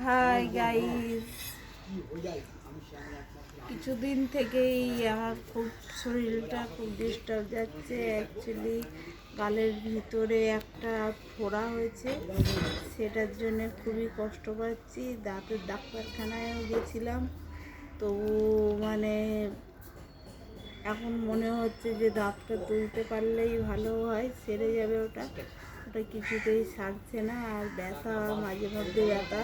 Hi guys, কিছুদিন থেকেই আমার খুব শরীরটা খুব ডিস্টার্ব যাচ্ছে। অ্যাকচুয়ালি গালের ভিতরে একটা ফোড়া হয়েছে, সেটার জন্য খুবই কষ্ট পাচ্ছি। দাঁতের ডাক্তারখানায়ও গেছিলাম, তবু মানে এখন মনে হচ্ছে যে দাঁতটা তুলতে পারলেই ভালো হয়, সেরে যাবে। ওটা কিছুতেই সারছে না। আর ব্যথা, মাঝে মধ্যে ব্যথা,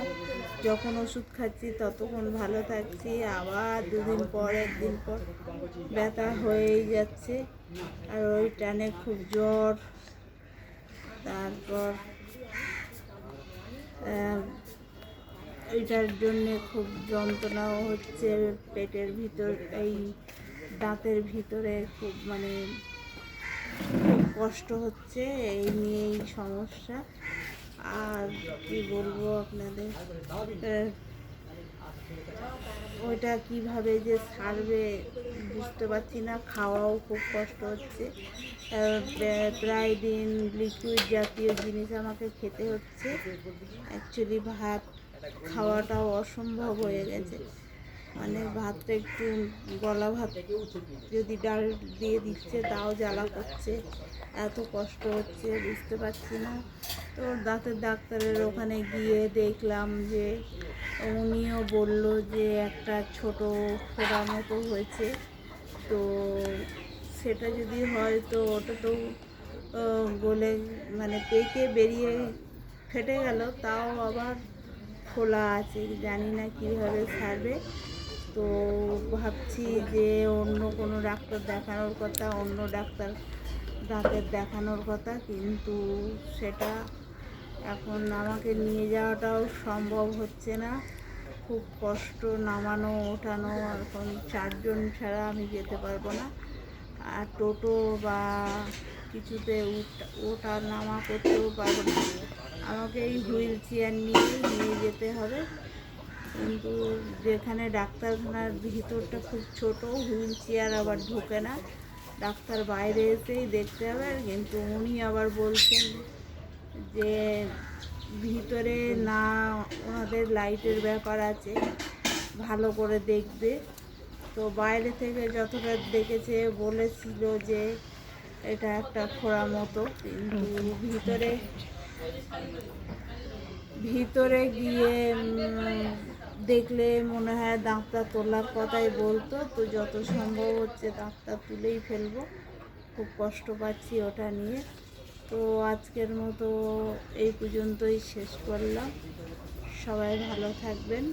যখন ওষুধ খাচ্ছি ততক্ষণ ভালো থাকছি, আবার দুদিন পর একদিন পর ব্যথা হয়েই যাচ্ছে। আর ওই টানে খুব জ্বর, তারপর এইটার জন্যে খুব যন্ত্রণাও হচ্ছে পেটের ভিতর, এই দাঁতের ভিতরে খুব খুব কষ্ট হচ্ছে। এই নিয়েই সমস্যা। আর কি বলবো আপনাদের, ওইটা কিভাবে যে সারবে বুঝতে পারছি না। খাওয়াও খুব কষ্ট হচ্ছে, প্রায় দিন লিকুইড জাতীয় জিনিস আমাকে খেতে হচ্ছে। অ্যাকচুয়ালি ভাত খাওয়াটাও অসম্ভব হয়ে গেছে। ভাতটা একটু গলা ভাত যদি ডাল দিয়ে দিচ্ছে তাও জ্বালা করছে, এত কষ্ট হচ্ছে বুঝতে পারছি না। তো দাঁতের ডাক্তারের ওখানে গিয়ে দেখলাম যে উনিও বলল যে একটা ছোট ফোড়া মতো হয়েছে। তো সেটা যদি হয় তো ওটা তো গলে পেকে বেরিয়ে ফেটে গেল, তাও আবার খোলা আছে, জানি না কীভাবে সারবে। তো ভাবছি যে অন্য কোনো ডাক্তার দেখানোর কথা, অন্য ডাক্তার দাঁতের দেখানোর কথা, কিন্তু সেটা এখন আমাকে নিয়ে যাওয়াটাও সম্ভব হচ্ছে না। খুব কষ্ট, নামানো ওঠানো, এখন 4 জন ছাড়া আমি যেতে পারবো না। আর টোটো বা কিছুতে ওঠা নামা করতেও পারবো না, আমাকে এই হুইল চেয়ার নিয়ে যেতে হবে। কিন্তু যেখানে ডাক্তারখানার ভিতরটা খুব ছোট, হুইল চেয়ার আবার ঢোকে না, ডাক্তার বাইরে এসেই দেখতে হবে। কিন্তু উনি আবার বলছেন যে ভিতরে না, ওনাদের লাইটের ব্যাপার আছে, ভালো করে দেখবে। তো বাইরে থেকে যতটা দেখেছে বলেছিল যে এটা একটা ফোড়া মতো, কিন্তু ভিতরে গিয়ে দেখলে মনে হয় দাঁতটা তোলার কথাই বলতো। তো যত সম্ভব হচ্ছে দাঁতটা তুলেই ফেলবো, খুব কষ্ট পাচ্ছি ওটা নিয়ে। তো আজকের মতো এই পর্যন্তই শেষ করলাম। সবাই ভালো থাকবেন।